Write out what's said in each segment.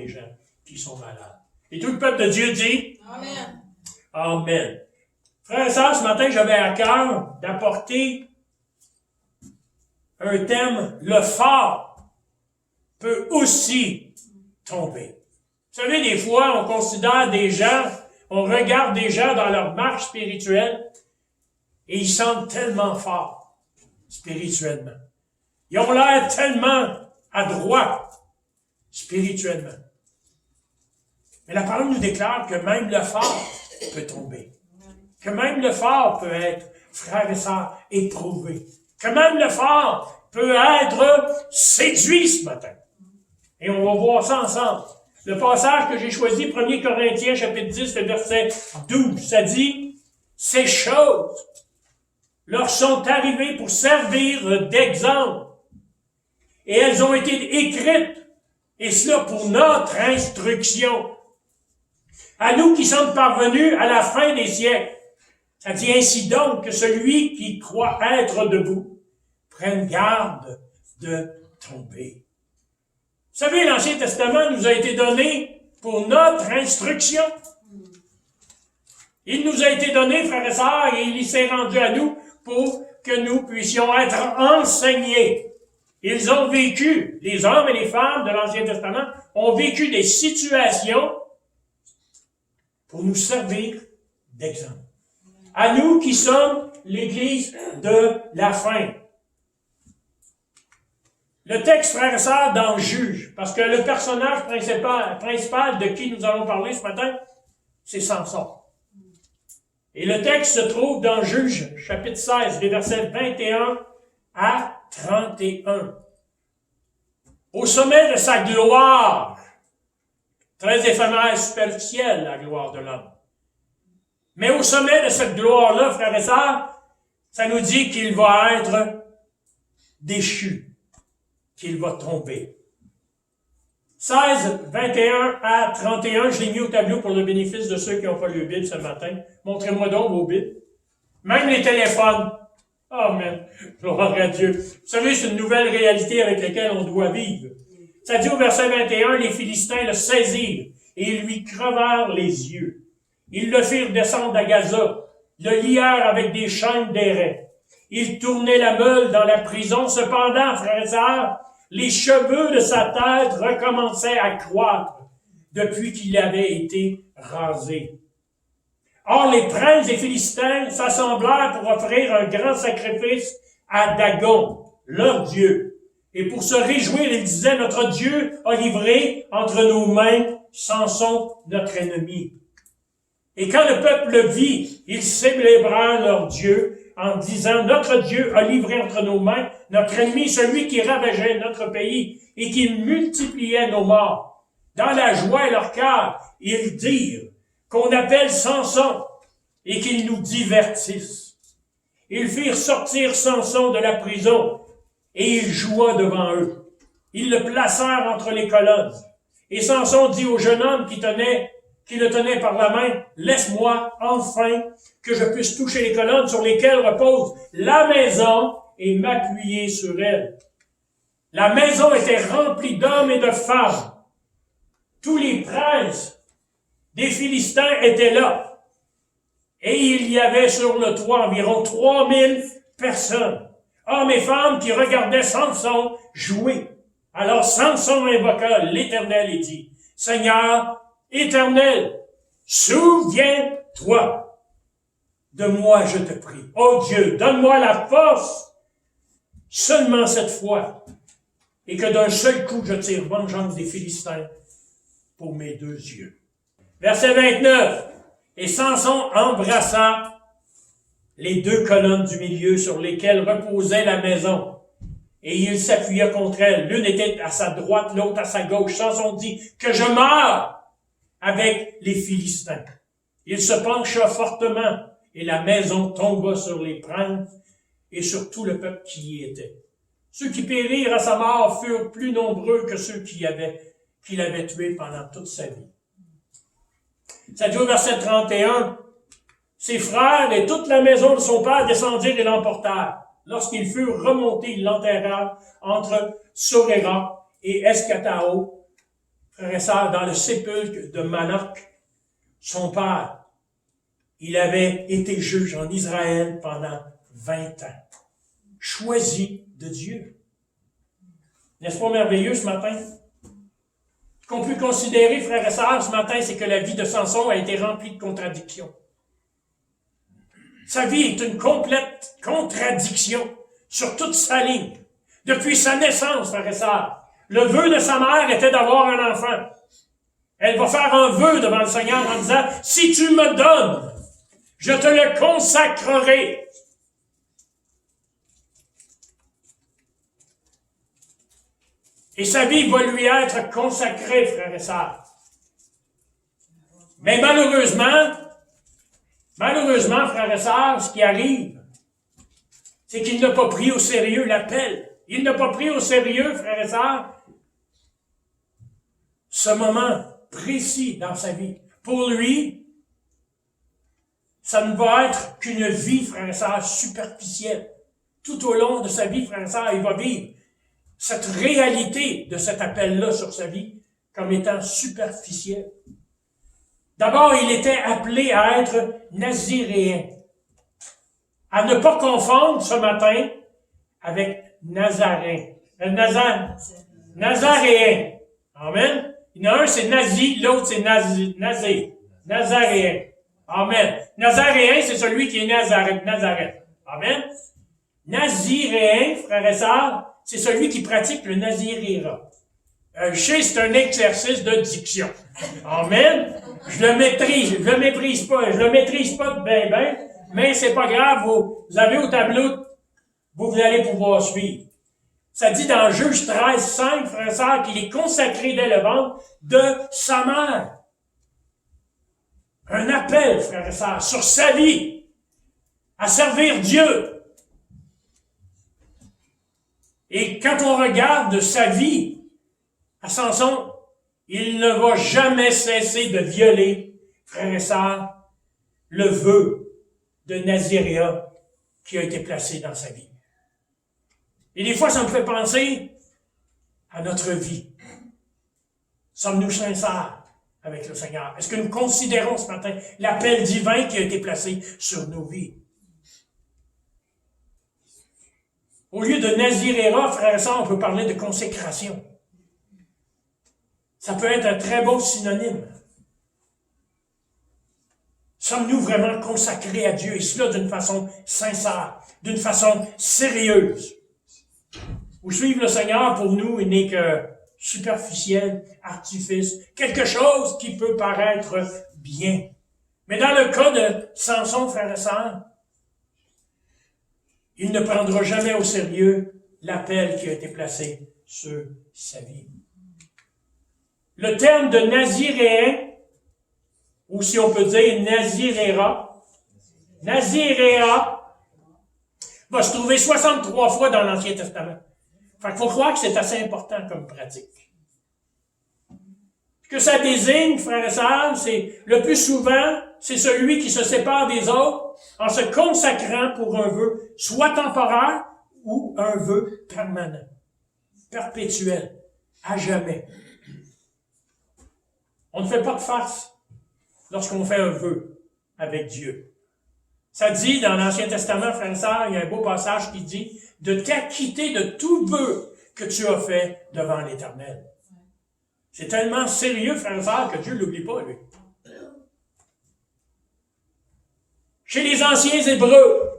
des gens qui sont malades. Et tout le peuple de Dieu dit Amen. Amen. Frères et sœurs, ce matin, j'avais à cœur d'apporter un thème, le fort peut aussi tomber. Vous savez, des fois, on considère des gens, on regarde des gens dans leur marche spirituelle et ils semblent tellement forts spirituellement. Ils ont l'air tellement adroits spirituellement. Mais la parole nous déclare que même le fort peut tomber. Que même le fort peut être, frères et sœurs, éprouvé. Que même le fort peut être séduit ce matin. Et on va voir ça ensemble. Le passage que j'ai choisi, 1 Corinthiens, chapitre 10, le verset 12, ça dit « Ces choses leur sont arrivées pour servir d'exemple, et elles ont été écrites, et cela pour notre instruction. À nous qui sommes parvenus à la fin des siècles. Ça dit ainsi donc que celui qui croit être debout prenne garde de tomber. » Vous savez, l'Ancien Testament nous a été donné pour notre instruction. Il nous a été donné, frères et sœurs, et il s'est rendu à nous pour que nous puissions être enseignés. Ils ont vécu, les hommes et les femmes de l'Ancien Testament ont vécu des situations pour nous servir d'exemple. À nous qui sommes l'Église de la fin. Le texte, frères et sœurs, dans Juge, parce que le personnage principal de qui nous allons parler ce matin, c'est Samson. Et le texte se trouve dans Juge, chapitre 16, les versets 21 à 31. Au sommet de sa gloire, très éphémère, superficielle, la gloire de l'homme. Mais au sommet de cette gloire-là, frères et sœurs, ça nous dit qu'il va être déchu, qu'il va tomber. 16, 21 à 31, je l'ai mis au tableau pour le bénéfice de ceux qui n'ont pas lu Bible ce matin. Montrez-moi donc vos Bibles. Même les téléphones. Amen. Gloire à Dieu. Vous savez, c'est une nouvelle réalité avec laquelle on doit vivre. Ça dit au verset 21, les Philistins le saisirent et ils lui crevèrent les yeux. Ils le firent descendre à Gaza, le lièrent avec des chaînes d'airain. Ils tournaient la meule dans la prison. Cependant, frères et sœurs, les cheveux de sa tête recommençaient à croître depuis qu'il avait été rasé. Or, les princes des Philistins s'assemblèrent pour offrir un grand sacrifice à Dagon, leur Dieu. Et pour se réjouir, ils disaient, notre Dieu a livré entre nos mains Samson, notre ennemi. Et quand le peuple le vit, ils célébrèrent leur Dieu en disant, notre Dieu a livré entre nos mains notre ennemi, celui qui ravageait notre pays et qui multipliait nos morts. Dans la joie et leur cœur, ils dirent qu'on appelle Samson et qu'il nous divertisse. Ils firent sortir Samson de la prison et il joua devant eux. Ils le placèrent entre les colonnes. Et Samson dit au jeune homme qui le tenait par la main, « Laisse-moi, enfin, que je puisse toucher les colonnes sur lesquelles repose la maison et m'appuyer sur elle. » La maison était remplie d'hommes et de femmes. Tous les princes des Philistins étaient là. Et il y avait sur le toit environ 3000 personnes, hommes et femmes qui regardaient Samson jouer. Alors Samson invoqua l'Éternel et dit, « Seigneur, Éternel, souviens-toi de moi, je te prie. Oh Dieu, donne-moi la force seulement cette fois, et que d'un seul coup je tire vengeance des Philistins pour mes deux yeux. » Verset 29. Et Samson embrassa les deux colonnes du milieu sur lesquelles reposait la maison. Et il s'appuya contre elles. L'une était à sa droite, l'autre à sa gauche. Samson dit, « Que je meure avec les Philistins. » Il se pencha fortement, et la maison tomba sur les princes et sur tout le peuple qui y était. Ceux qui périrent à sa mort furent plus nombreux que ceux qu'il avait tués pendant toute sa vie. Ça dit au verset 31, ses frères et toute la maison de son père descendirent et l'emportèrent. Lorsqu'ils furent remontés, ils l'enterrèrent entre Sorera et Escatao, frères et sœurs, dans le sépulcre de Manoch, son père, il avait été juge en Israël pendant 20 ans. Choisi de Dieu. N'est-ce pas merveilleux ce matin? Ce qu'on peut considérer, frères et sœurs, ce matin, c'est que la vie de Samson a été remplie de contradictions. Sa vie est une complète contradiction sur toute sa ligne. Depuis sa naissance, frères et sœurs, le vœu de sa mère était d'avoir un enfant. Elle va faire un vœu devant le Seigneur en disant, « Si tu me donnes, je te le consacrerai. » Et sa vie va lui être consacrée, frères et sœurs. Mais malheureusement, frères et sœurs, ce qui arrive, c'est qu'il n'a pas pris au sérieux l'appel. Il n'a pas pris au sérieux, frères et sœurs, ce moment précis dans sa vie. Pour lui, ça ne va être qu'une vie, frères et sœurs, superficielle. Tout au long de sa vie, frères et sœurs, il va vivre cette réalité de cet appel-là sur sa vie comme étant superficielle. D'abord, il était appelé à être naziréen. À ne pas confondre ce matin avec Nazaréen. Nazaréen. Amen. Il y en a un, c'est nazi, l'autre, c'est Nazaréen. Amen. Nazaréen, c'est celui qui est né à Nazareth. Amen. Naziréen, frères et sœurs, c'est celui qui pratique le naziréra. Je sais, c'est un exercice de diction. Amen. Je le maîtrise pas de ben, mais c'est pas grave, vous avez au tableau, vous allez pouvoir suivre. Ça dit dans Juge 13, 5, frères et sœurs, qu'il est consacré dès le ventre de sa mère. Un appel, frères et sœurs, sur sa vie, à servir Dieu. Et quand on regarde sa vie à Samson, il ne va jamais cesser de violer, frères et sœurs, le vœu de Naziréa qui a été placé dans sa vie. Et des fois, ça me fait penser à notre vie. Sommes-nous sincères avec le Seigneur? Est-ce que nous considérons ce matin l'appel divin qui a été placé sur nos vies? Au lieu de Naziréa, frères et sœurs, on peut parler de consécration. Ça peut être un très beau synonyme. Sommes-nous vraiment consacrés à Dieu, et cela d'une façon sincère, d'une façon sérieuse? Ou suivre le Seigneur, pour nous, il n'est que superficiel, artifice, quelque chose qui peut paraître bien. Mais dans le cas de Samson, frères et sœurs, il ne prendra jamais au sérieux l'appel qui a été placé sur sa vie. Le terme de naziréen, ou si on peut dire naziréa, va se trouver 63 fois dans l'Ancien Testament. Fait qu'il faut croire que c'est assez important comme pratique. Ce que ça désigne, frères et sœurs, c'est le plus souvent, c'est celui qui se sépare des autres en se consacrant pour un vœu, soit temporaire ou un vœu permanent, perpétuel, à jamais. On ne fait pas de farce lorsqu'on fait un vœu avec Dieu. Ça dit dans l'Ancien Testament, frères et sœurs, il y a un beau passage qui dit de t'acquitter de tout vœu que tu as fait devant l'Éternel. C'est tellement sérieux, frères et sœurs, que Dieu ne l'oublie pas, lui. Chez les anciens Hébreux,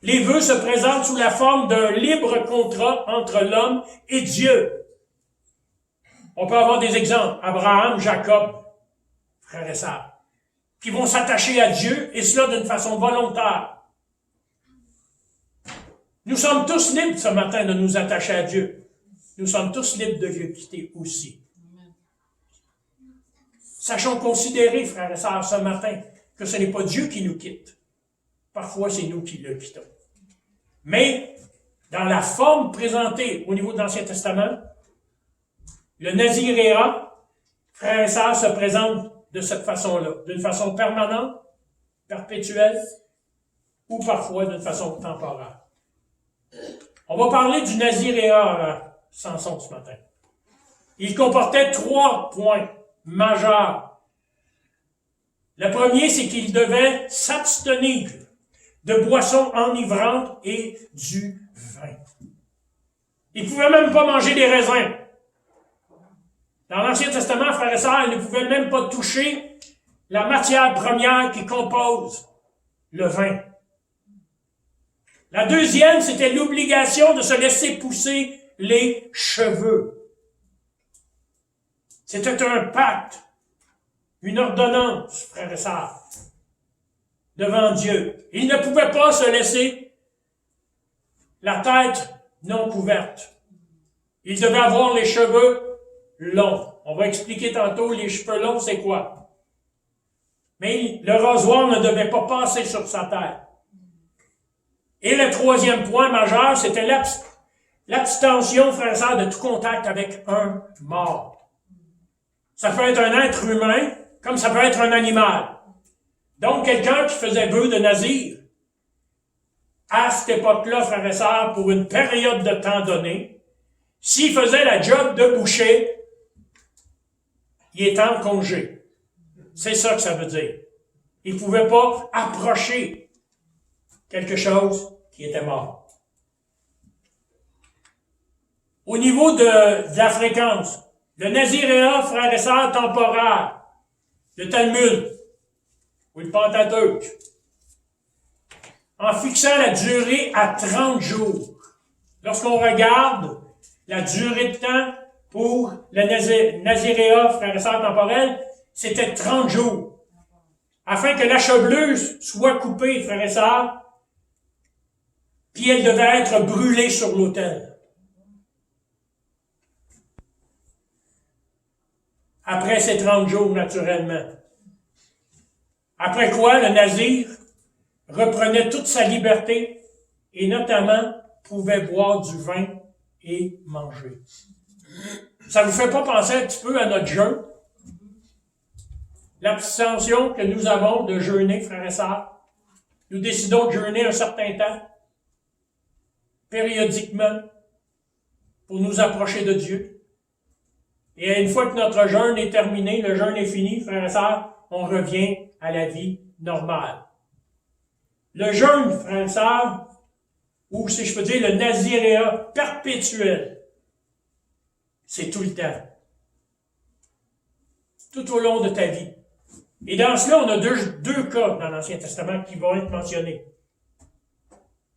les vœux se présentent sous la forme d'un libre contrat entre l'homme et Dieu. On peut avoir des exemples. Abraham, Jacob, frères et sœurs, qui vont s'attacher à Dieu, et cela d'une façon volontaire. Nous sommes tous libres ce matin de nous attacher à Dieu. Nous sommes tous libres de le quitter aussi. Sachons considérer, frères et sœurs, ce matin, que ce n'est pas Dieu qui nous quitte. Parfois, c'est nous qui le quittons. Mais, dans la forme présentée au niveau de l'Ancien Testament, le naziréa, frères et sœurs, se présente de cette façon-là, d'une façon permanente, perpétuelle, ou parfois d'une façon temporaire. On va parler du naziréa à Samson ce matin. il comportait 3 points majeurs. Le premier, c'est qu'il devait s'abstenir de boissons enivrantes et du vin. Il ne pouvait même pas manger des raisins. Dans l'Ancien Testament, frères et sœurs, il ne pouvait même pas toucher la matière première qui compose le vin. La deuxième, c'était l'obligation de se laisser pousser les cheveux. C'était un pacte, une ordonnance, frères et sœurs, devant Dieu. Il ne pouvait pas se laisser la tête non couverte. Il devait avoir les cheveux longs. On va expliquer tantôt les cheveux longs, c'est quoi. Mais le rasoir ne devait pas passer sur sa tête. Et le troisième point majeur, c'était l'abstention, frères et sœurs, de tout contact avec un mort. Ça peut être un être humain, comme ça peut être un animal. Donc, quelqu'un qui faisait vœu de nazir, à cette époque-là, frères et sœurs, pour une période de temps donnée, s'il faisait la job de boucher, il est en congé. C'est ça que ça veut dire. Il ne pouvait pas approcher quelque chose qui était mort. Au niveau de la fréquence, le Naziréa, frères et sœurs, temporaire, le Talmud, ou le Pentateuque, en fixant la durée à 30 jours. Lorsqu'on regarde la durée de temps pour le Naziréa, frères et sœurs temporel, c'était 30 jours. Afin que la cheveleuse soit coupée, frères et sœurs, puis elle devait être brûlée sur l'autel. Après ces 30 jours, naturellement. Après quoi, le nazir reprenait toute sa liberté et notamment pouvait boire du vin et manger. Ça vous fait pas penser un petit peu à notre jeûne? L'abstention que nous avons de jeûner, frères et sœurs. Nous décidons de jeûner un certain temps, périodiquement, pour nous approcher de Dieu. Et une fois que notre jeûne est terminé, le jeûne est fini, frères et sœurs, on revient à la vie normale. Le jeûne, frères et sœurs, ou si je peux dire le naziréa perpétuel, c'est tout le temps. Tout au long de ta vie. Et dans cela, on a deux cas dans l'Ancien Testament qui vont être mentionnés.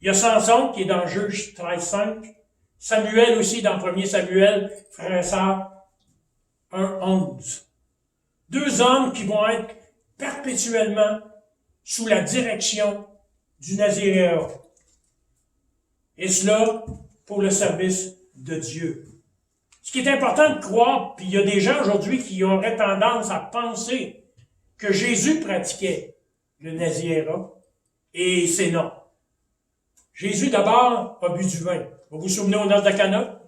Il y a Samson qui est dans Juge 13.5, Samuel aussi dans 1er Samuel, frères et sœurs, 1.11. Deux hommes qui vont être perpétuellement sous la direction du Naziréa. Et cela pour le service de Dieu. Ce qui est important de croire, puis il y a des gens aujourd'hui qui auraient tendance à penser que Jésus pratiquait le Naziréa, et c'est non. Jésus, d'abord, a bu du vin. Vous vous souvenez au noces de Cana?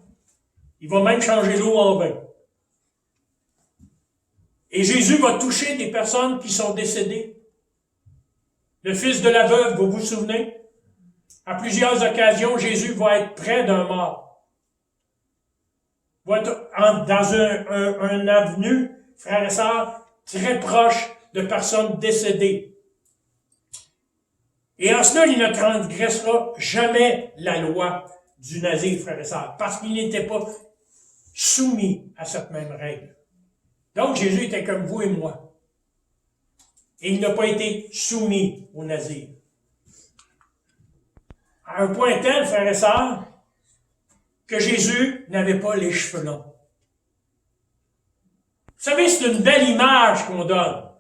Il va même changer l'eau en vin. Et Jésus va toucher des personnes qui sont décédées. Le fils de la veuve, vous vous souvenez? À plusieurs occasions, Jésus va être près d'un mort. Va être dans un avenue, frères et sœurs, très proche de personnes décédées. Et en cela, il ne transgressera jamais la loi du nazir, frères et sœurs, parce qu'il n'était pas soumis à cette même règle. Donc, Jésus était comme vous et moi. Et il n'a pas été soumis au nazir. À un point tel, frères et sœurs, que Jésus n'avait pas les cheveux longs. Vous savez, c'est une belle image qu'on donne.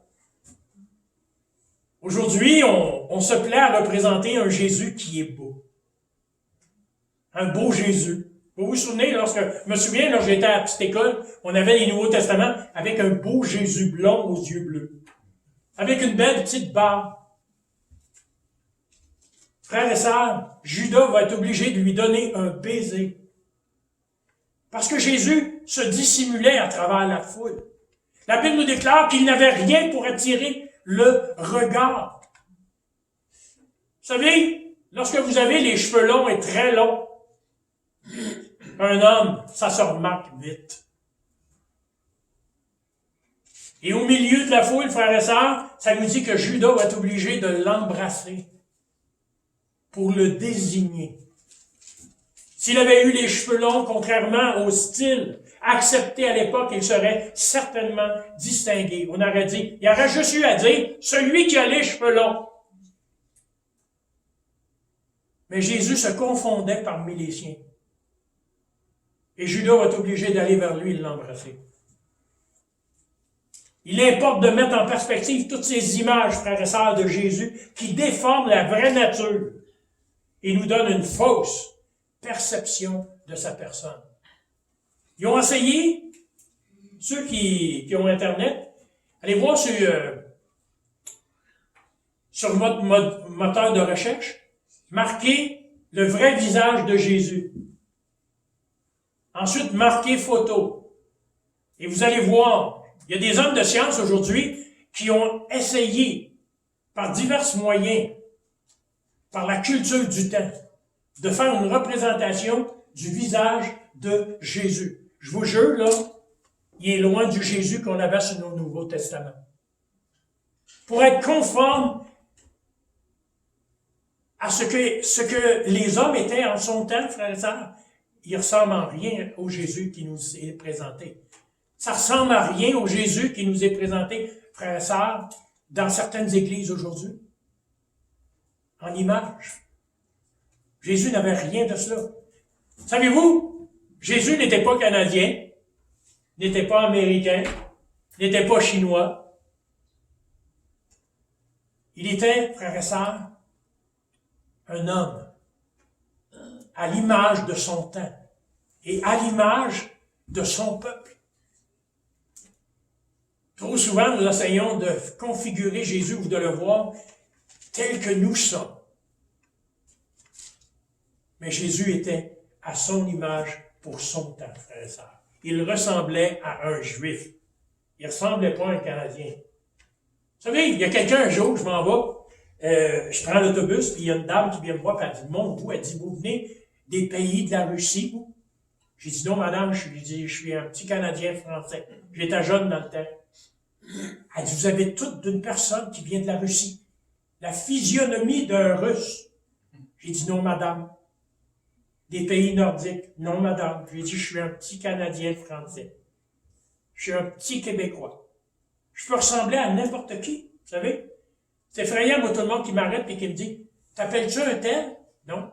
Aujourd'hui, on se plaît à représenter un Jésus qui est beau. Un beau Jésus. Vous vous souvenez, je me souviens, lorsque j'étais à la petite école, on avait les Nouveaux Testaments avec un beau Jésus blond aux yeux bleus. Avec une belle petite barbe. Frères et sœurs, Judas va être obligé de lui donner un baiser. Parce que Jésus se dissimulait à travers la foule. La Bible nous déclare qu'il n'avait rien pour attirer le regard. Vous savez, lorsque vous avez les cheveux longs et très longs, un homme, ça se remarque vite. Et au milieu de la foule, frères et sœurs, ça nous dit que Judas va être obligé de l'embrasser pour le désigner. S'il avait eu les cheveux longs, contrairement au style accepté à l'époque, il serait certainement distingué. On aurait dit, il aurait juste eu à dire, celui qui a les cheveux longs. Mais Jésus se confondait parmi les siens. Et Judas va être obligé d'aller vers lui et de l'embrasser. Il importe de mettre en perspective toutes ces images, frères et sœurs, de Jésus qui déforment la vraie nature et nous donnent une fausse perception de sa personne. Ils ont essayé, ceux qui ont Internet, allez voir sur votre moteur de recherche, marquez le vrai visage de Jésus. Ensuite, marquez photo. Et vous allez voir, il y a des hommes de science aujourd'hui qui ont essayé, par divers moyens, par la culture du temps, de faire une représentation du visage de Jésus. Je vous jure, là, il est loin du Jésus qu'on avait sur nos Nouveaux Testaments. Pour être conforme à ce que les hommes étaient en son temps, frères et sœurs, il ressemble en rien au Jésus qui nous est présenté. Ça ressemble à rien au Jésus qui nous est présenté, frères et sœurs, dans certaines églises aujourd'hui. En image. Jésus n'avait rien de cela. Savez-vous, Jésus n'était pas canadien, n'était pas américain, n'était pas chinois. Il était, frères et sœurs, un homme à l'image de son temps et à l'image de son peuple. Trop souvent, nous essayons de configurer Jésus ou de le voir tel que nous sommes. Mais Jésus était à son image pour son temps, frères et sœurs. Il ressemblait à un Juif. Il ne ressemblait pas à un Canadien. Vous savez, il y a quelqu'un un jour, je m'en vais, je prends l'autobus, puis il y a une dame qui vient me voir, puis elle dit, vous, elle dit, vous venez des pays de la Russie, vous? J'ai dit, non, madame, je suis un petit Canadien français. J'étais jeune dans le temps. Elle dit, vous avez toute d'une personne qui vient de la Russie. La physionomie d'un Russe. J'ai dit, non, madame. Des pays nordiques. Non, madame. J'ai dit, je suis un petit Canadien français. Je suis un petit Québécois. Je peux ressembler à n'importe qui, vous savez. C'est effrayant, moi, tout le monde qui m'arrête et qui me dit, t'appelles-tu un tel? Non.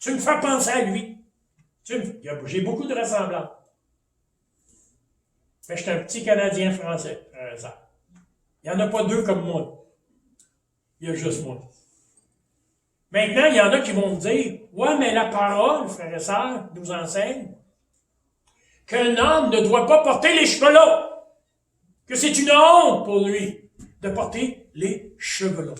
Tu me fais penser à lui. J'ai beaucoup de ressemblances. Mais je suis un petit Canadien français, ça. Il n'y en a pas deux comme moi. Il y a juste moi. Maintenant, il y en a qui vont me dire, ouais, mais la parole, frères et sœurs, nous enseigne qu'un homme ne doit pas porter les cheveux longs. Que c'est une honte pour lui de porter les cheveux longs.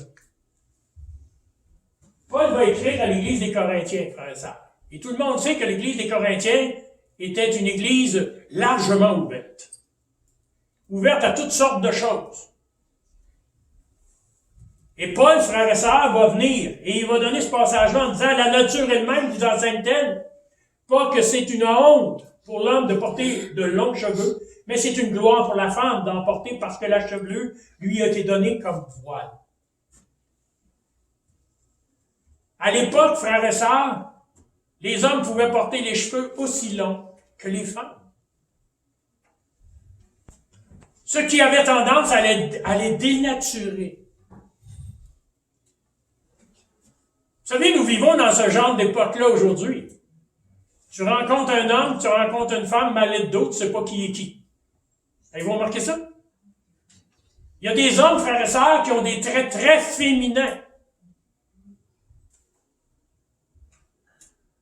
Paul va écrire à l'église des Corinthiens, frères et sœurs. Et tout le monde sait que l'église des Corinthiens était une église largement ouverte. Ouverte à toutes sortes de choses. Et Paul, frère et sœur, va venir et il va donner ce passage-là en disant, la nature elle-même vous enseigne-t-elle pas que c'est une honte pour l'homme de porter de longs cheveux, mais c'est une gloire pour la femme d'en porter parce que la chevelure lui a été donnée comme voile. À l'époque, frères et sœurs, les hommes pouvaient porter les cheveux aussi longs que les femmes. Ce qui avait tendance à les dénaturer. Vous savez, nous vivons dans ce genre d'époque-là aujourd'hui. Tu rencontres un homme, tu rencontres une femme, malade d'autres, tu ne sais pas qui est qui. Avez-vous remarqué ça? Il y a des hommes, frères et sœurs, qui ont des traits très féminins.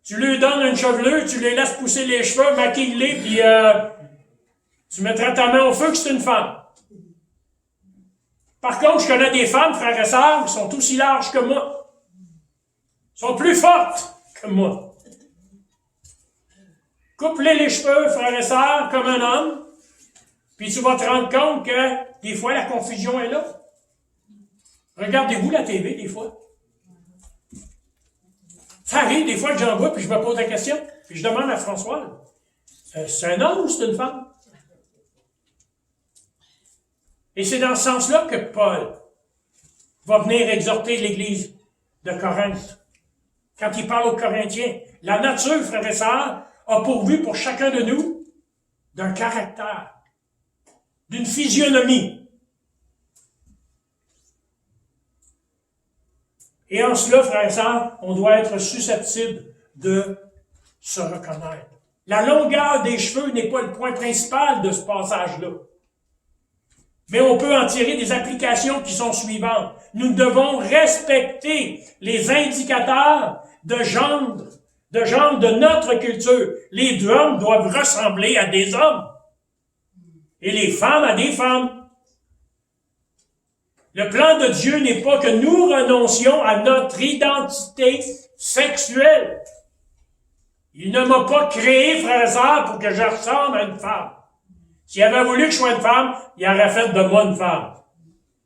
Tu lui donnes une chevelure, tu lui laisses pousser les cheveux, maquille-les, puis tu mettras ta main au feu que c'est une femme. Par contre, je connais des femmes, frères et sœurs, qui sont aussi larges que moi. Sont plus fortes que moi. Coupe-les les cheveux, frères et sœurs, comme un homme, puis tu vas te rendre compte que des fois, la confusion est là. Regardez-vous la TV, des fois. Ça arrive des fois que j'en vois, puis je me pose la question, puis je demande à François, c'est un homme ou c'est une femme? Et c'est dans ce sens-là que Paul va venir exhorter l'Église de Corinthe. Quand il parle aux Corinthiens, la nature, frères et sœurs, a pourvu pour chacun de nous d'un caractère, d'une physionomie. Et en cela, frères et sœurs, on doit être susceptible de se reconnaître. La longueur des cheveux n'est pas le point principal de ce passage-là. Mais on peut en tirer des applications qui sont suivantes. Nous devons respecter les indicateurs de genre de notre culture. Les hommes doivent ressembler à des hommes. Et les femmes à des femmes. Le plan de Dieu n'est pas que nous renoncions à notre identité sexuelle. Il ne m'a pas créé, frère et sœur, pour que je ressemble à une femme. S'il avait voulu que je sois une femme, il aurait fait de moi une femme.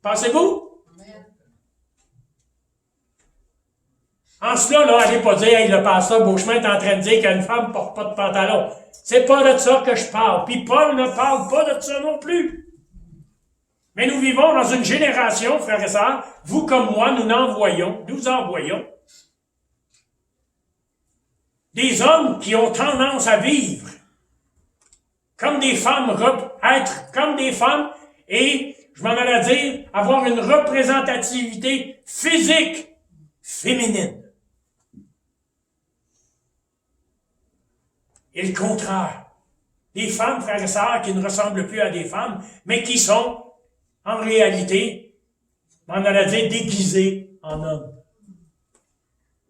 Pensez-vous? En cela, là, allez pas dire, hey, le pasteur Beauchemin est en train de dire qu'une femme ne porte pas de pantalon. C'est pas de ça que je parle. Puis Paul ne parle pas de ça non plus. Mais nous vivons dans une génération, frères et sœurs, vous comme moi, nous envoyons des hommes qui ont tendance à vivre comme des femmes, être comme des femmes, et, je m'en allais dire, avoir une représentativité physique féminine. Et le contraire. Des femmes, frères et sœurs, qui ne ressemblent plus à des femmes, mais qui sont, en réalité, on allait dire, déguisées en hommes.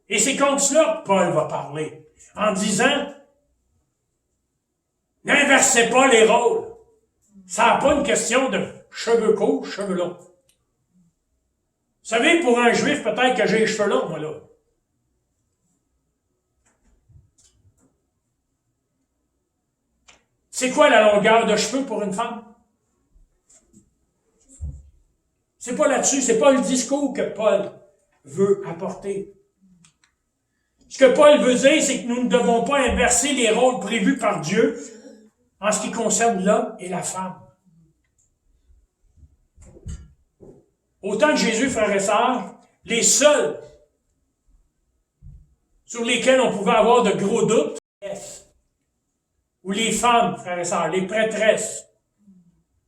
Et c'est contre cela que Paul va parler, en disant, n'inversez pas les rôles. Ça n'est pas une question de cheveux courts, cheveux longs. Vous savez, pour un juif, peut-être que j'ai les cheveux longs, moi, là. C'est quoi la longueur de cheveux pour une femme? C'est pas là-dessus, c'est pas le discours que Paul veut apporter. Ce que Paul veut dire, c'est que nous ne devons pas inverser les rôles prévus par Dieu en ce qui concerne l'homme et la femme. Autant que Jésus, frères et sœurs, les seuls sur lesquels on pouvait avoir de gros doutes, ou les femmes, frères et sœurs, les prêtresses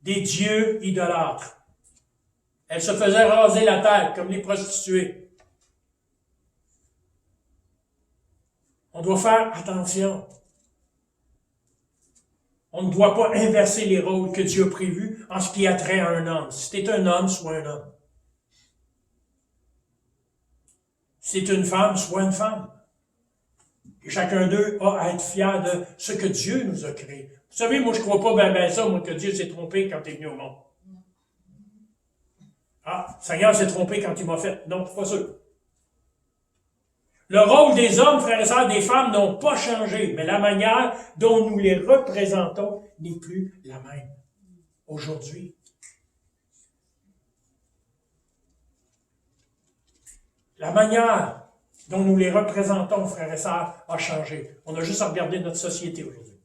des dieux idolâtres. Elles se faisaient raser la tête comme les prostituées. On doit faire attention. On ne doit pas inverser les rôles que Dieu a prévus en ce qui a trait à un homme. Si t'es un homme, sois un homme. Si t'es une femme, sois une femme. Et chacun d'eux a à être fier de ce que Dieu nous a créé. Vous savez, moi, je ne crois pas ben ça, moi, que Dieu s'est trompé quand il est venu au monde. Ah, Seigneur s'est trompé quand il m'a fait. Non, pas sûr. Le rôle des hommes, frères et sœurs, des femmes n'ont pas changé, mais la manière dont nous les représentons n'est plus la même aujourd'hui. La manière dont nous les représentons, frères et sœurs, a changé. On a juste à regarder notre société aujourd'hui.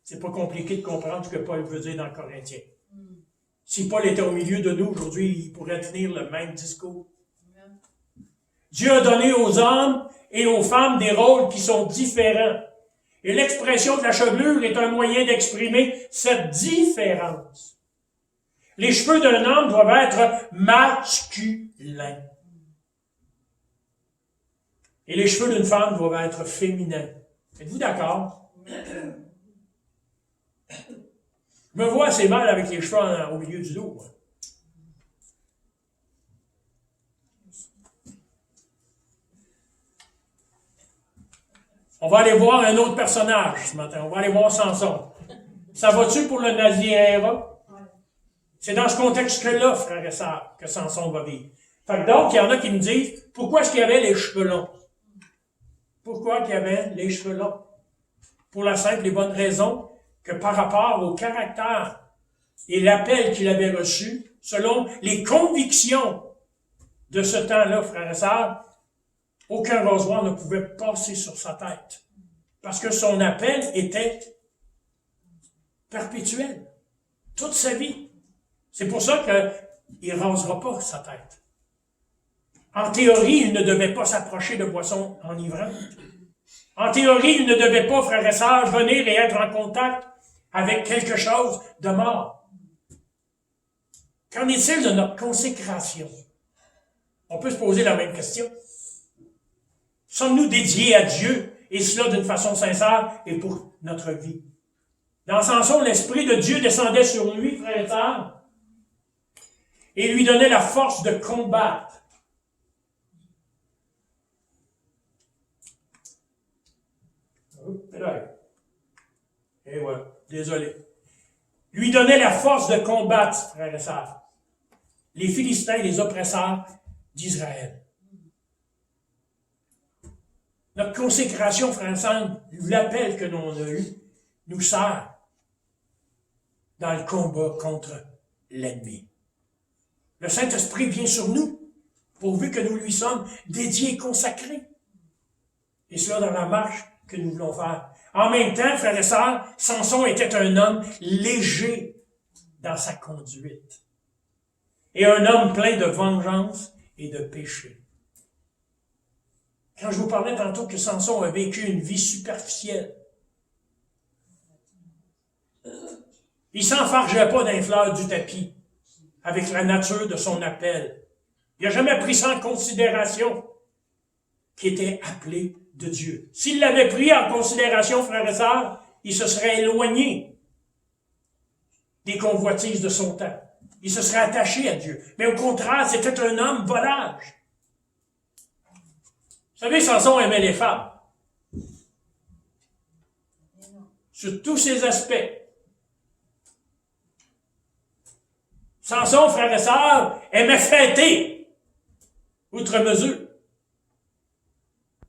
C'est pas compliqué de comprendre ce que Paul veut dire dans Corinthiens. Si Paul était au milieu de nous aujourd'hui, il pourrait tenir le même discours. Dieu a donné aux hommes et aux femmes des rôles qui sont différents. Et l'expression de la chevelure est un moyen d'exprimer cette différence. Les cheveux d'un homme doivent être masculins. Et les cheveux d'une femme doivent être féminins. Êtes-vous d'accord? Je me vois assez mal avec les cheveux au milieu du dos, moi. On va aller voir un autre personnage ce matin. On va aller voir Samson. Ça va-tu pour le Naziréra? C'est dans ce contexte-là, frères et sœurs, que Samson va vivre. Fait que donc, il y en a qui me disent, pourquoi est-ce qu'il y avait les cheveux longs? Pourquoi qu'il y avait les cheveux longs? Pour la simple et bonne raison que par rapport au caractère et l'appel qu'il avait reçu, selon les convictions de ce temps-là, frères et sœurs, aucun rasoir ne pouvait passer sur sa tête. Parce que son appel était perpétuel. Toute sa vie. C'est pour ça qu'il ne rasera pas sa tête. En théorie, il ne devait pas s'approcher de boissons enivrantes. En théorie, il ne devait pas, frères et sœurs, venir et être en contact avec quelque chose de mort. Qu'en est-il de notre consécration? On peut se poser la même question. Sommes-nous dédiés à Dieu, et cela d'une façon sincère et pour notre vie? Dans Samson, l'Esprit de Dieu descendait sur lui, frères et sœurs, et lui donnait la force de combattre. Et voilà, désolé. Lui donnait la force de combattre, frères et sœurs, les Philistins, les oppresseurs d'Israël. Notre consécration, frères et sœurs, l'appel que l'on a eu, nous sert dans le combat contre l'ennemi. Le Saint-Esprit vient sur nous, pourvu que nous lui sommes dédiés et consacrés. Et cela dans la marche que nous voulons faire. En même temps, frères et sœurs, Samson était un homme léger dans sa conduite. Et un homme plein de vengeance et de péché. Quand je vous parlais tantôt que Samson a vécu une vie superficielle, il s'enfargeait pas d'un fleur du tapis avec la nature de son appel. Il n'a jamais pris ça en considération, qui était appelé de Dieu. S'il l'avait pris en considération, frères et sœurs, il se serait éloigné des convoitises de son temps. Il se serait attaché à Dieu. Mais au contraire, c'était un homme volage. Vous savez, Samson aimait les femmes. Sur tous ses aspects. Samson, frères et sœurs, aimait fêter, outre mesure. Vous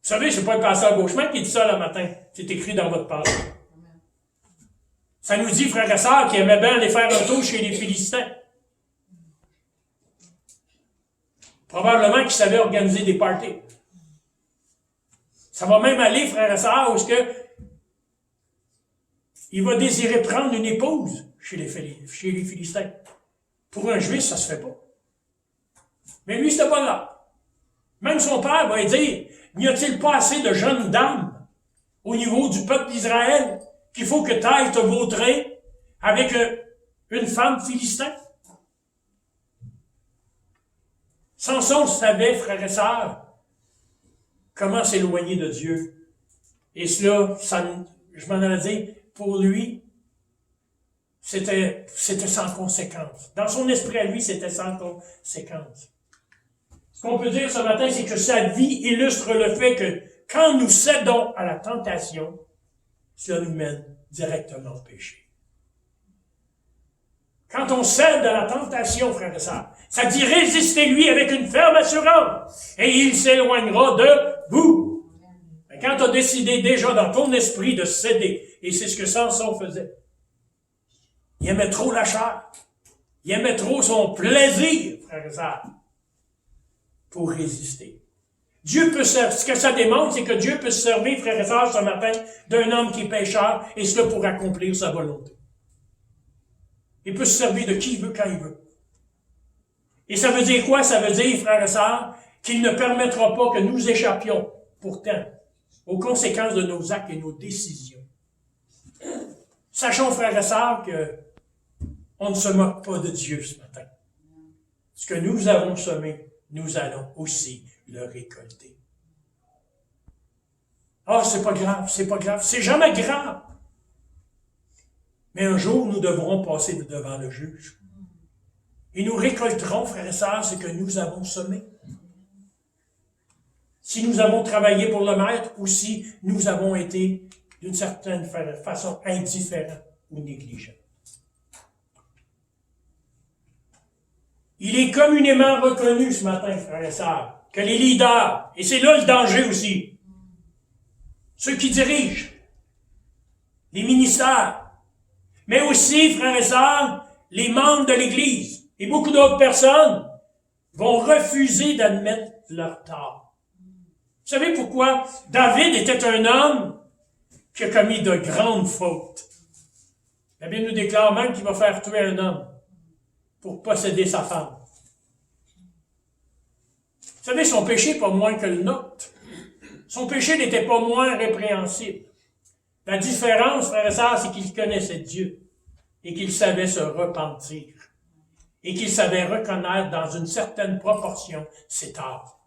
savez, c'est pas le pasteur Beauchemin qui dit ça le matin. C'est écrit dans votre parole. Ça nous dit, frères et sœurs, qu'il aimait bien aller faire un tour chez les Philistins. Probablement qu'il savait organiser des parties. Ça va même aller, frères et sœurs, où est-ce que il va désirer prendre une épouse chez les Philistins. Pour un juif, ça se fait pas. Mais lui, c'était pas là. Même son père va dire, n'y a-t-il pas assez de jeunes dames au niveau du peuple d'Israël qu'il faut que tu ailles te vautrer avec une femme philistin? Samson savait, frères et sœurs, comment s'éloigner de Dieu. Et cela, je m'en allais dire, pour lui, c'était sans conséquence. Dans son esprit à lui, c'était sans conséquence. Ce qu'on peut dire ce matin, c'est que sa vie illustre le fait que quand nous cédons à la tentation, cela nous mène directement au péché. Quand on cède à la tentation, frères et sœurs, ça dit résistez-lui avec une ferme assurance et il s'éloignera de vous. Mais quand tu as décidé déjà dans ton esprit de céder, et c'est ce que Samson faisait, il aimait trop la chair, il aimait trop son plaisir, frères et sœurs, pour résister. Dieu peut ce que ça démontre, c'est que Dieu peut se servir, frères et sœurs, ce matin, d'un homme qui est pécheur, et cela pour accomplir sa volonté. Il peut se servir de qui il veut, quand il veut. Et ça veut dire quoi? Ça veut dire, frères et sœurs, qu'il ne permettra pas que nous échappions, pourtant, aux conséquences de nos actes et nos décisions. Sachons, frères et sœurs, que on ne se moque pas de Dieu ce matin. Ce que nous avons semé, nous allons aussi le récolter. Ah, c'est pas grave, c'est jamais grave. Mais un jour, nous devrons passer devant le juge. Et nous récolterons, frères et sœurs, ce que nous avons semé. Si nous avons travaillé pour le maître ou si nous avons été, d'une certaine façon, indifférents ou négligents. Il est communément reconnu ce matin, frères et sœurs, que les leaders, et c'est là le danger aussi, ceux qui dirigent, les ministères, mais aussi, frères et sœurs, les membres de l'Église et beaucoup d'autres personnes vont refuser d'admettre leur tort. Vous savez pourquoi? David était un homme qui a commis de grandes fautes. La Bible nous déclare même qu'il va faire tuer un homme. pour posséder sa femme. Vous savez, son péché n'est pas moins que le nôtre. Son péché n'était pas moins répréhensible. La différence, frère et sœurs, c'est qu'il connaissait Dieu et qu'il savait se repentir et qu'il savait reconnaître dans une certaine proportion ses torts.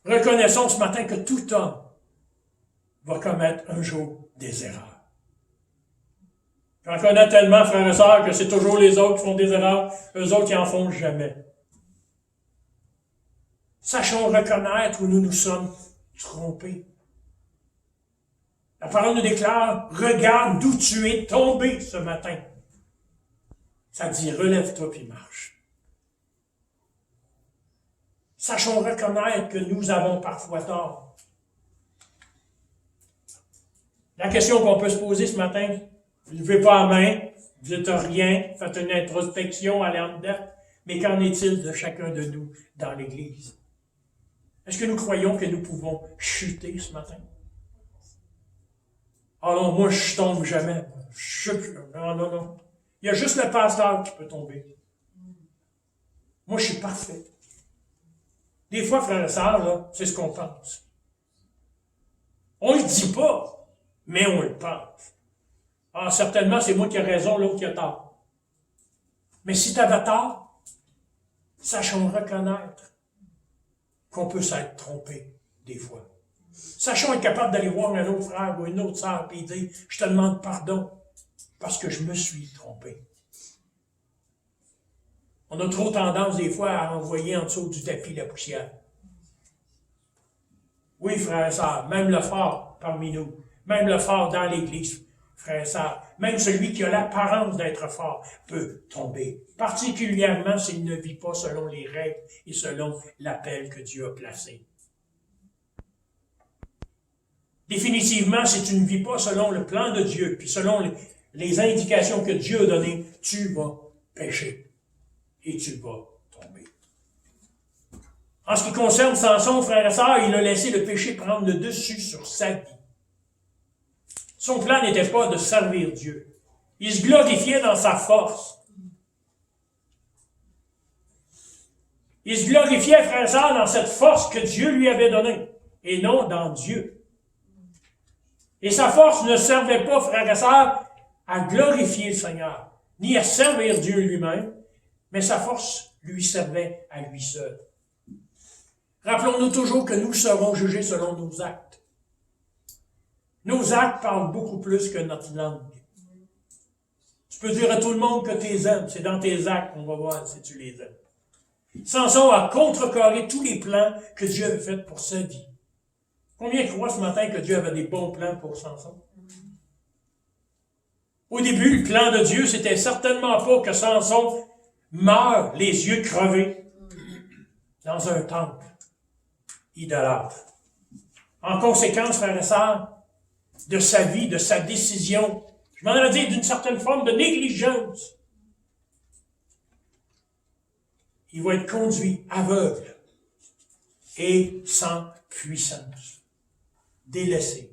Reconnaissons ce matin que tout homme va commettre un jour des erreurs. J'en connais tellement, frères et sœurs, que c'est toujours les autres qui font des erreurs, eux autres qui en font jamais. Sachons reconnaître où nous nous sommes trompés. La parole nous déclare, regarde d'où tu es tombé ce matin. Ça dit, relève-toi puis marche. Sachons reconnaître que nous avons parfois tort. La question qu'on peut se poser ce matin, vous ne levez pas la main, vous n'êtes rien, faites une introspection, allez en dedans, mais qu'en est-il de chacun de nous dans l'Église? Est-ce que nous croyons que nous pouvons chuter ce matin? Ah non, moi je tombe jamais. Non, non, non. Il y a juste le pasteur qui peut tomber. Moi je suis parfait. Des fois, frères et sœurs, là, c'est ce qu'on pense. On ne le dit pas, mais on le pense. Ah, certainement, c'est moi qui ai raison, l'autre qui a tort. Mais si tu avais tort, sachons reconnaître qu'on peut s'être trompé des fois. Sachons être capable d'aller voir un autre frère ou une autre sœur et dire « Je te demande pardon parce que je me suis trompé. » On a trop tendance des fois à envoyer en dessous du tapis la poussière. Oui, frères et sœurs, même le fort parmi nous, même le fort dans l'Église, frères et sœurs, même celui qui a l'apparence d'être fort peut tomber, particulièrement s'il ne vit pas selon les règles et selon l'appel que Dieu a placé. Définitivement, si tu ne vis pas selon le plan de Dieu, puis selon les indications que Dieu a données, tu vas pécher et tu vas tomber. En ce qui concerne Samson, frères et sœurs, il a laissé le péché prendre le dessus sur sa vie. Son plan n'était pas de servir Dieu. Il se glorifiait dans sa force. Il se glorifiait, frères et sœurs, dans cette force que Dieu lui avait donnée, et non dans Dieu. Et sa force ne servait pas, frères et sœurs, à glorifier le Seigneur, ni à servir Dieu lui-même, mais sa force lui servait à lui seul. Rappelons-nous toujours que nous serons jugés selon nos actes. Nos actes parlent beaucoup plus que notre langue. Tu peux dire à tout le monde que tu les aimes, c'est dans tes actes qu'on va voir si tu les aimes. Samson a contrecarré tous les plans que Dieu avait faits pour sa vie. Combien croient ce matin que Dieu avait des bons plans pour Samson? Au début, le plan de Dieu, c'était certainement pas que Samson meure les yeux crevés dans un temple idolâtre. En conséquence, frères et sœurs, de sa vie, de sa décision, je m'en allais dire d'une certaine forme de négligence, il va être conduit aveugle et sans puissance. Délaissé.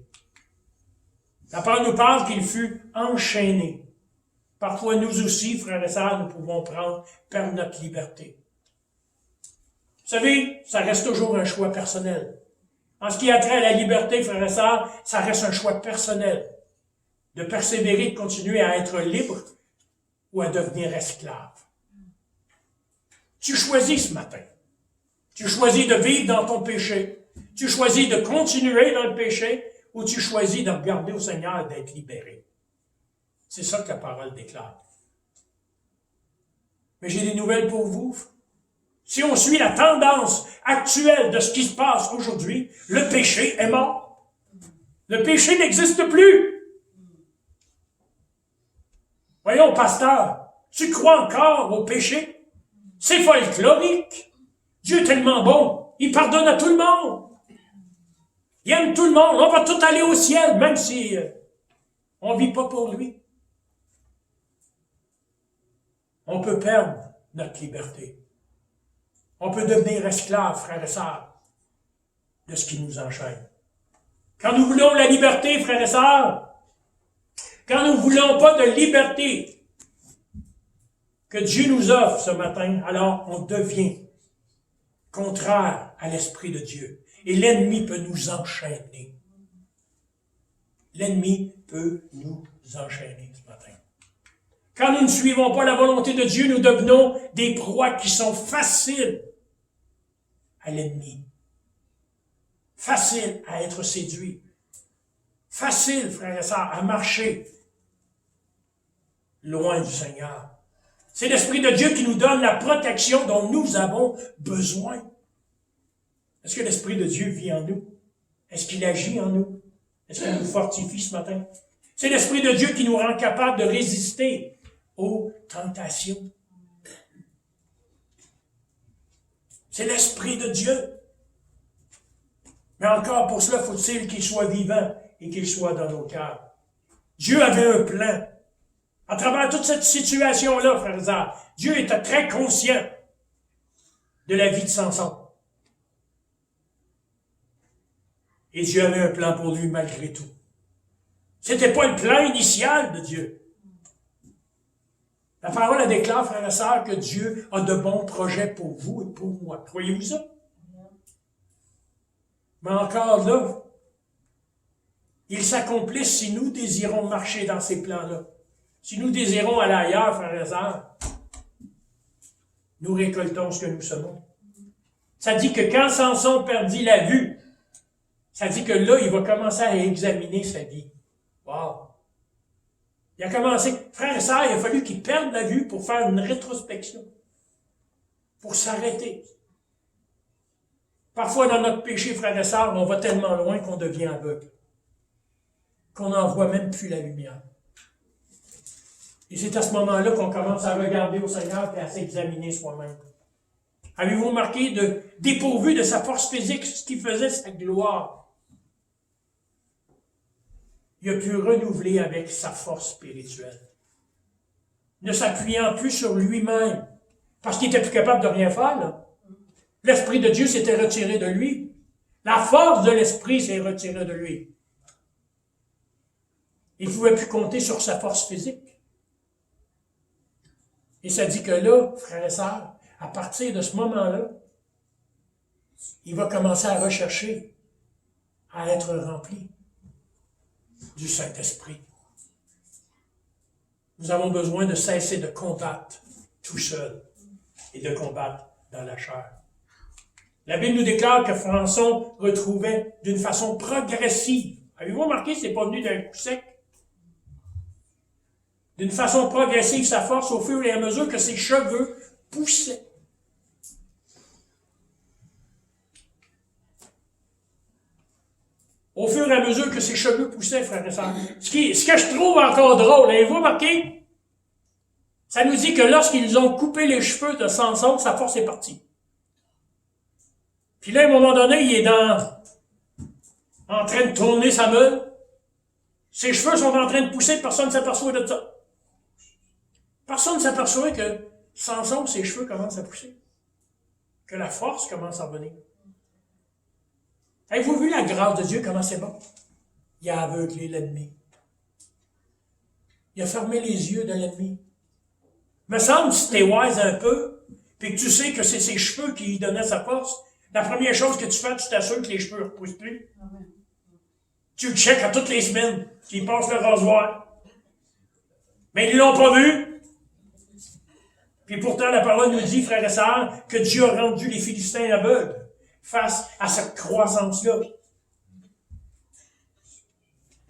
La parole nous parle qu'il fut enchaîné. Parfois, nous aussi, frères et sœurs, nous pouvons prendre par notre liberté. Vous savez, ça reste toujours un choix personnel. En ce qui a trait à la liberté, frères et sœurs, ça reste un choix personnel. De persévérer, de continuer à être libre ou à devenir esclave. Tu choisis ce matin. Tu choisis de vivre dans ton péché. Tu choisis de continuer dans le péché ou tu choisis de regarder au Seigneur et d'être libéré. C'est ça que la parole déclare. Mais j'ai des nouvelles pour vous. Si on suit la tendance actuelle de ce qui se passe aujourd'hui, le péché est mort. Le péché n'existe plus. Voyons, pasteur, tu crois encore au péché? C'est folklorique. Dieu est tellement bon, il pardonne à tout le monde. Il aime tout le monde, on va tout aller au ciel, même si on ne vit pas pour lui. On peut perdre notre liberté. On peut devenir esclave, frères et sœurs, de ce qui nous enchaîne. Quand nous voulons la liberté, frères et sœurs, quand nous ne voulons pas de liberté que Dieu nous offre ce matin, alors on devient contraire à l'Esprit de Dieu. Et l'ennemi peut nous enchaîner. L'ennemi peut nous enchaîner ce matin. Quand nous ne suivons pas la volonté de Dieu, nous devenons des proies qui sont faciles à l'ennemi. Faciles à être séduits. Facile, frères et sœurs, à marcher loin du Seigneur. C'est l'Esprit de Dieu qui nous donne la protection dont nous avons besoin. Est-ce que l'Esprit de Dieu vit en nous? Est-ce qu'il agit en nous? Est-ce qu'il nous fortifie ce matin? C'est l'Esprit de Dieu qui nous rend capable de résister aux tentations. C'est l'Esprit de Dieu. Mais encore pour cela, faut-il qu'il soit vivant et qu'il soit dans nos cœurs. Dieu avait un plan. À travers toute cette situation-là, frères et sœurs, Dieu était très conscient de la vie de Samson. Et Dieu avait un plan pour lui malgré tout. C'était pas le plan initial de Dieu. La parole elle déclare, frères et sœurs, que Dieu a de bons projets pour vous et pour moi. Croyez-vous ça? Mais encore là, ils s'accomplissent si nous désirons marcher dans ces plans-là. Si nous désirons aller ailleurs, frères et sœurs, nous récoltons ce que nous semons. Ça dit que quand Samson perdit la vue, ça dit que là, il va commencer à examiner sa vie. Wow! Il a commencé, frères et sœurs, il a fallu qu'il perde la vue pour faire une rétrospection. Pour s'arrêter. Parfois, dans notre péché, frères et sœurs, on va tellement loin qu'on devient aveugle. Qu'on n'en voit même plus la lumière. Et c'est à ce moment-là qu'on commence à regarder au Seigneur et à s'examiner soi-même. Avez-vous remarqué, dépourvu de sa force physique, ce qui faisait sa gloire? Il a pu renouveler avec sa force spirituelle. Ne s'appuyant plus sur lui-même, parce qu'il n'était plus capable de rien faire, là. L'Esprit de Dieu s'était retiré de lui. La force de l'Esprit s'est retirée de lui. Il ne pouvait plus compter sur sa force physique. Et ça dit que là, frères et sœurs, à partir de ce moment-là, il va commencer à rechercher à être rempli du Saint-Esprit. Nous avons besoin de cesser de combattre tout seul et de combattre dans la chair. La Bible nous déclare que Samson retrouvait d'une façon progressive. Avez-vous remarqué, c'est pas venu d'un coup sec? D'une façon progressive, sa force au fur et à mesure que ses cheveux poussaient. Au fur et à mesure que ses cheveux poussaient, frères et sœurs. Ce que je trouve encore drôle, avez-vous remarqué? Ça nous dit que lorsqu'ils ont coupé les cheveux de Samson, sa force est partie. Puis là, à un moment donné, il est en train de tourner sa meule. Ses cheveux sont en train de pousser, personne ne s'aperçoit de ça. Personne ne s'aperçoit que Samson, ses cheveux commencent à pousser. Que la force commence à venir. Avez-vous vu la grâce de Dieu, comment c'est bon? Il a aveuglé l'ennemi. Il a fermé les yeux de l'ennemi. Me semble, si t'es wise un peu, puis que tu sais que c'est ses cheveux qui lui donnaient sa force, la première chose que tu fais, tu t'assures que les cheveux ne repoussent plus. Tu le checkes à toutes les semaines, qu'il passe le rasoir. Mais ils ne l'ont pas vu. Puis pourtant, la parole nous dit, frères et sœurs, que Dieu a rendu les Philistins aveugles face à cette croissance-là.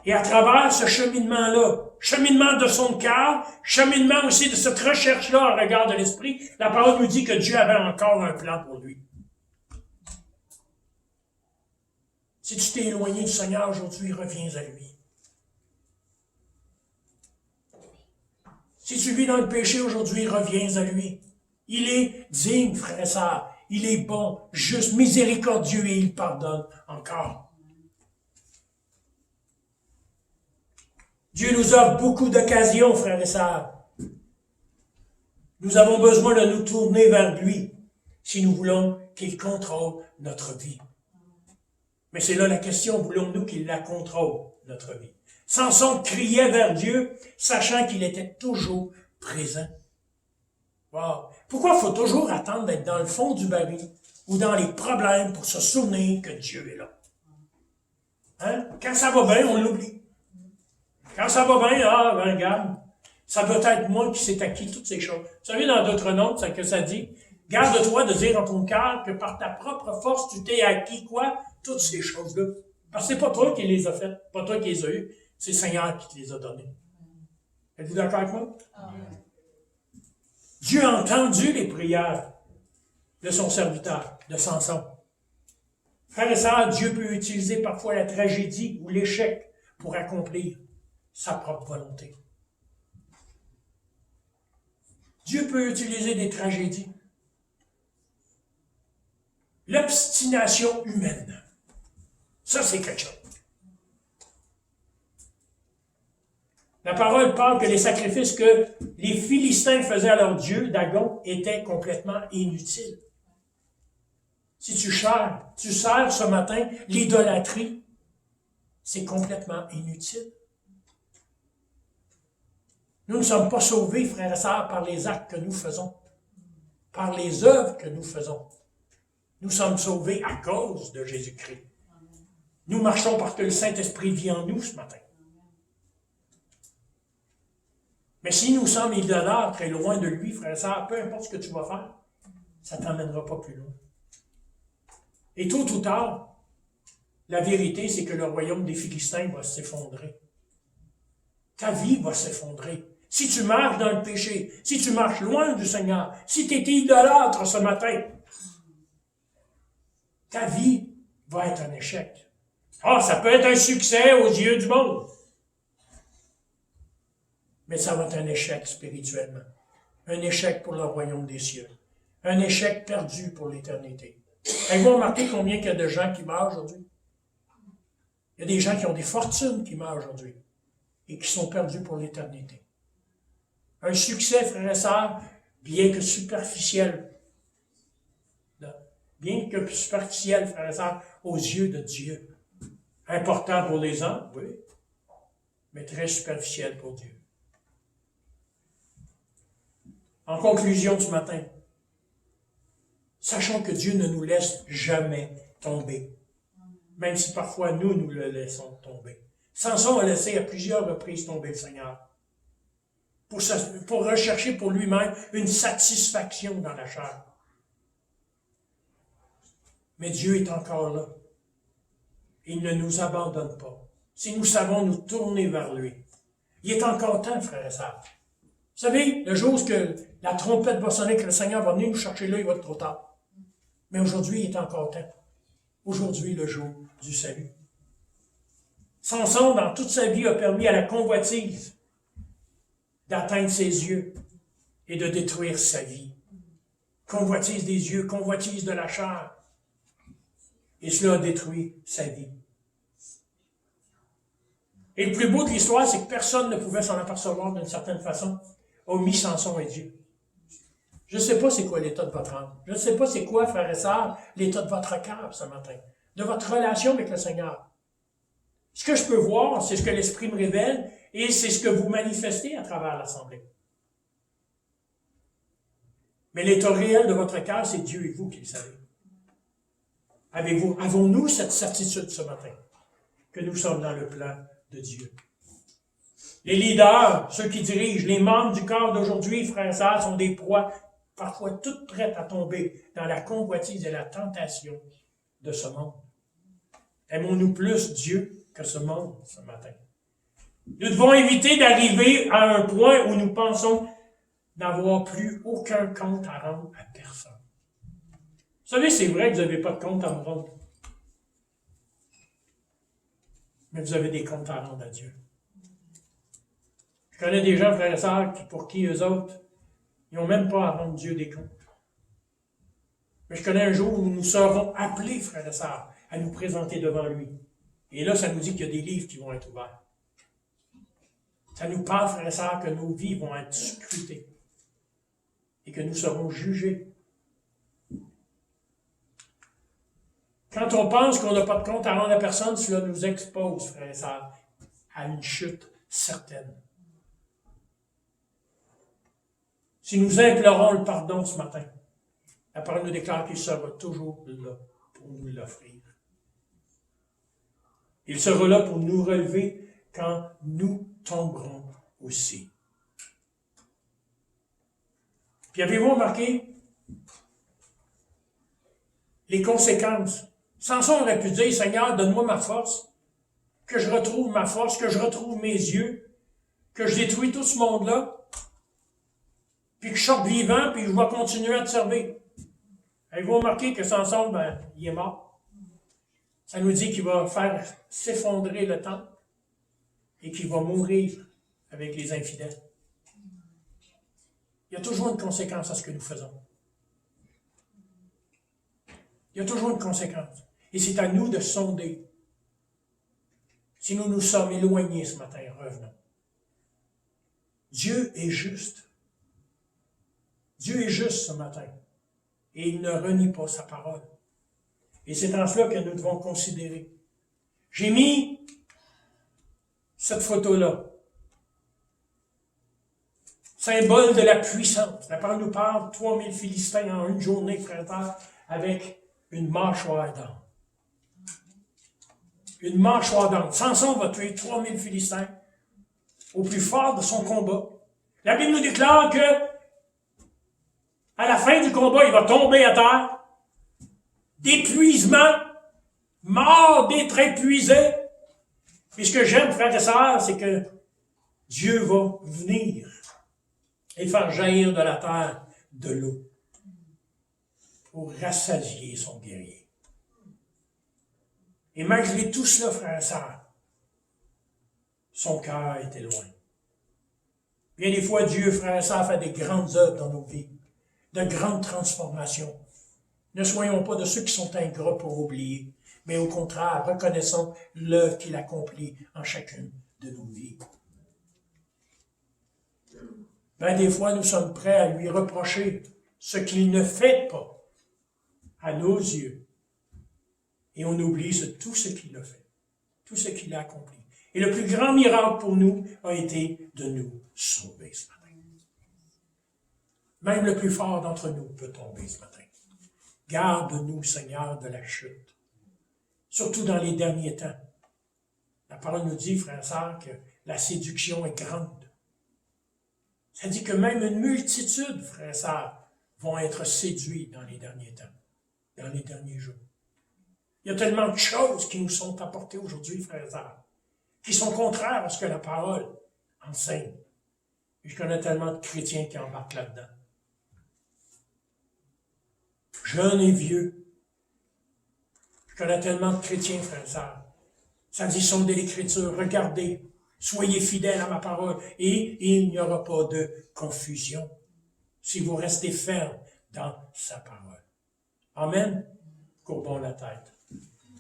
Et à travers ce cheminement-là, cheminement de son cœur, cheminement aussi de cette recherche-là en regard de l'Esprit, la parole nous dit que Dieu avait encore un plan pour lui. Si tu t'es éloigné du Seigneur aujourd'hui, reviens à lui. Si tu vis dans le péché aujourd'hui, reviens à lui. Il est digne, frère et sœur. Il est bon, juste, miséricordieux et il pardonne encore. Dieu nous offre beaucoup d'occasions, frères et sœurs. Nous avons besoin de nous tourner vers lui si nous voulons qu'il contrôle notre vie. Mais c'est là la question, voulons-nous qu'il la contrôle, notre vie? Samson criait vers Dieu, sachant qu'il était toujours présent. Wow. Pourquoi il faut toujours attendre d'être dans le fond du baril ou dans les problèmes pour se souvenir que Dieu est là? Hein? Quand ça va bien, on l'oublie. Quand ça va bien, ben regarde, ça doit être moi qui s'est acquis toutes ces choses. Vous savez, dans d'autres notes, c'est que ça dit, garde-toi de dire en ton cœur que par ta propre force, tu t'es acquis quoi? Toutes ces choses-là. Parce que c'est pas toi qui les as faites, pas toi qui les as eues, c'est le Seigneur qui te les a données. Êtes-vous d'accord avec moi? Amen. Dieu a entendu les prières de son serviteur, de Samson. Frères et sœurs, Dieu peut utiliser parfois la tragédie ou l'échec pour accomplir sa propre volonté. Dieu peut utiliser des tragédies. L'obstination humaine. Ça, c'est quelque chose. La parole parle que les sacrifices que les Philistins faisaient à leur Dieu, Dagon, étaient complètement inutiles. Si tu sers ce matin l'idolâtrie, c'est complètement inutile. Nous ne sommes pas sauvés, frères et sœurs, par les actes que nous faisons, par les œuvres que nous faisons. Nous sommes sauvés à cause de Jésus-Christ. Nous marchons parce que le Saint-Esprit vit en nous ce matin. Mais si nous sommes idolâtres et loin de lui, frères et sœurs, peu importe ce que tu vas faire, ça ne t'emmènera pas plus loin. Et tôt ou tard, la vérité, c'est que le royaume des Philistins va s'effondrer. Ta vie va s'effondrer. Si tu marches dans le péché, si tu marches loin du Seigneur, si tu es idolâtre ce matin, ta vie va être un échec. Ça peut être un succès aux yeux du monde. Mais ça va être un échec spirituellement. Un échec pour le royaume des cieux. Un échec perdu pour l'éternité. Avez-vous remarqué combien il y a de gens qui meurent aujourd'hui? Il y a des gens qui ont des fortunes qui meurent aujourd'hui et qui sont perdus pour l'éternité. Un succès, frères et sœurs, bien que superficiel, frères et sœurs, aux yeux de Dieu. Important pour les hommes, oui, mais très superficiel pour Dieu. En conclusion ce matin, sachons que Dieu ne nous laisse jamais tomber, même si parfois nous le laissons tomber. Samson a laissé à plusieurs reprises tomber le Seigneur pour rechercher pour lui-même une satisfaction dans la chair. Mais Dieu est encore là. Il ne nous abandonne pas. Si nous savons nous tourner vers lui, il est encore temps, frères et sœurs. Vous savez, le jour où la trompette va sonner, que le Seigneur va venir nous chercher là, il va être trop tard. Mais aujourd'hui, il est encore temps. Aujourd'hui, le jour du salut. Samson, dans toute sa vie, a permis à la convoitise d'atteindre ses yeux et de détruire sa vie. Convoitise des yeux, convoitise de la chair. Et cela a détruit sa vie. Et le plus beau de l'histoire, c'est que personne ne pouvait s'en apercevoir d'une certaine façon, hormis Samson et Dieu. Je ne sais pas c'est quoi l'état de votre âme. Je ne sais pas c'est quoi, frères et sœurs, l'état de votre cœur ce matin, de votre relation avec le Seigneur. Ce que je peux voir, c'est ce que l'Esprit me révèle et c'est ce que vous manifestez à travers l'Assemblée. Mais l'état réel de votre cœur, c'est Dieu et vous qui le savez. Avons-nous cette certitude ce matin que nous sommes dans le plan de Dieu? Les leaders, ceux qui dirigent, les membres du corps d'aujourd'hui, frères et sœurs, sont des proies parfois toutes prêtes à tomber dans la convoitise et la tentation de ce monde. Aimons-nous plus Dieu que ce monde ce matin? Nous devons éviter d'arriver à un point où nous pensons n'avoir plus aucun compte à rendre à personne. Vous savez, c'est vrai que vous n'avez pas de compte à me rendre. Mais vous avez des comptes à rendre à Dieu. Je connais des gens, frères et sœurs, pour qui eux autres, ils n'ont même pas à rendre Dieu des comptes. Mais je connais un jour où nous serons appelés, frères et sœurs, à nous présenter devant lui. Et là, ça nous dit qu'il y a des livres qui vont être ouverts. Ça nous parle, frères et sœurs, que nos vies vont être scrutées. Et que nous serons jugés. Quand on pense qu'on n'a pas de compte à rendre à personne, cela nous expose, frères et sœurs, à une chute certaine. Si nous implorons le pardon ce matin, la parole nous déclare qu'il sera toujours là pour nous l'offrir. Il sera là pour nous relever quand nous tomberons aussi. Puis avez-vous remarqué les conséquences? Samson aurait pu dire, Seigneur, donne-moi ma force, que je retrouve ma force, que je retrouve mes yeux, que je détruis tout ce monde-là, puis que je sorte vivant, puis je vais continuer à te servir. Avez-vous remarqué que Samson, il est mort? Ça nous dit qu'il va faire s'effondrer le temple et qu'il va mourir avec les infidèles. Il y a toujours une conséquence à ce que nous faisons. Il y a toujours une conséquence. Et c'est à nous de sonder. Si nous nous sommes éloignés ce matin, revenons. Dieu est juste. Dieu est juste ce matin. Et il ne renie pas sa parole. Et c'est en cela que nous devons considérer. J'ai mis cette photo-là. Symbole de la puissance. La parole nous parle 3000 Philistins en une journée, frère, avec une mâchoire d'âne. Une mâchoire d'âne. Samson va tuer 3000 Philistins au plus fort de son combat. La Bible nous déclare que à la fin du combat, il va tomber à terre, d'épuisement, mort d'être épuisé. Et ce que j'aime, frères et sœurs, c'est que Dieu va venir et faire jaillir de la terre de l'eau pour rassasier son guerrier. Et malgré tout cela, frères et sœurs, son cœur était loin. Bien des fois, Dieu, frères et sœurs, fait des grandes œuvres dans nos vies, de grandes transformations. Ne soyons pas de ceux qui sont ingrats pour oublier, mais au contraire, reconnaissons l'œuvre qu'il accomplit en chacune de nos vies. Ben, des fois, nous sommes prêts à lui reprocher ce qu'il ne fait pas à nos yeux. Et on oublie tout ce qu'il a fait, tout ce qu'il a accompli. Et le plus grand miracle pour nous a été de nous sauver ce matin. Même le plus fort d'entre nous peut tomber ce matin. Garde-nous, Seigneur, de la chute. Surtout dans les derniers temps. La parole nous dit, frères et sœurs, que la séduction est grande. Ça dit que même une multitude, frères et sœurs, vont être séduits dans les derniers temps, dans les derniers jours. Il y a tellement de choses qui nous sont apportées aujourd'hui, frères et sœurs, qui sont contraires à ce que la parole enseigne. Et je connais tellement de chrétiens qui embarquent là-dedans. Jeunes et vieux. Je connais tellement de chrétiens, frères et sœurs. Ça dit, sondez l'Écriture, regardez, soyez fidèles à ma parole, et il n'y aura pas de confusion si vous restez fermes dans sa parole. Amen. Courbons la tête.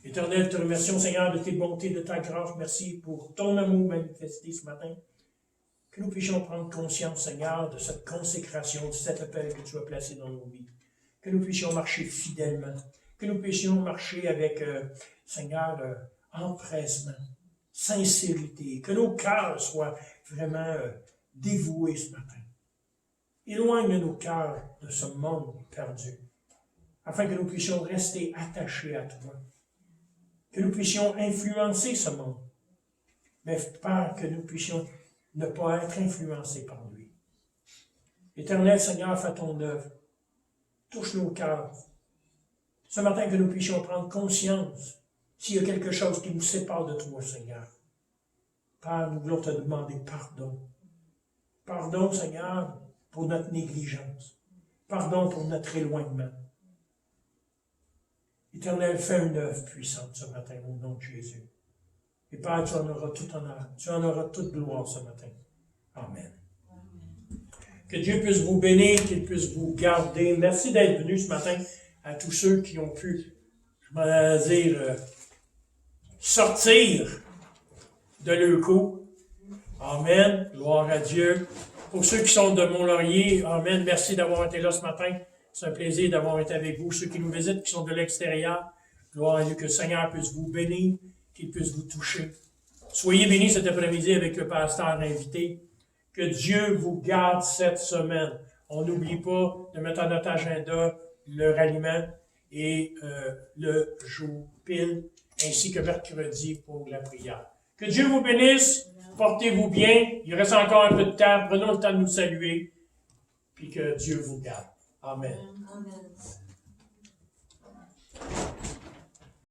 Éternel, te remercions, Seigneur, de tes bontés, de ta grâce. Merci pour ton amour manifesté ce matin. Que nous puissions prendre conscience, Seigneur, de cette consécration, de cet appel que tu as placé dans nos vies. Que nous puissions marcher fidèlement. Que nous puissions marcher avec, Seigneur, empressement, sincérité. Que nos cœurs soient vraiment dévoués ce matin. Éloigne nos cœurs de ce monde perdu, afin que nous puissions rester attachés à toi. Que nous puissions influencer ce monde, mais pas que nous puissions ne pas être influencés par lui. Éternel Seigneur, fais ton œuvre. Touche nos cœurs. Ce matin, que nous puissions prendre conscience s'il y a quelque chose qui nous sépare de toi, Seigneur. Père, nous voulons te demander pardon. Pardon, Seigneur, pour notre négligence. Pardon pour notre éloignement. Éternel, fais une œuvre puissante ce matin au nom de Jésus. Et Père, tu en auras tout honneur, tu en auras toute gloire ce matin. Amen. Que Dieu puisse vous bénir, qu'il puisse vous garder. Merci d'être venus ce matin à tous ceux qui ont pu, sortir de l'Euco. Amen. Gloire à Dieu. Pour ceux qui sont de Mont-Laurier, amen. Merci d'avoir été là ce matin. C'est un plaisir d'avoir été avec vous. Ceux qui nous visitent, qui sont de l'extérieur, gloire à Dieu, que le Seigneur puisse vous bénir, qu'il puisse vous toucher. Soyez bénis cet après-midi avec le pasteur invité. Que Dieu vous garde cette semaine. On n'oublie pas de mettre dans notre agenda le ralliement et le jour pile, ainsi que mercredi pour la prière. Que Dieu vous bénisse, portez-vous bien. Il reste encore un peu de temps. Prenons le temps de nous saluer, puis que Dieu vous garde. Amen. Amen.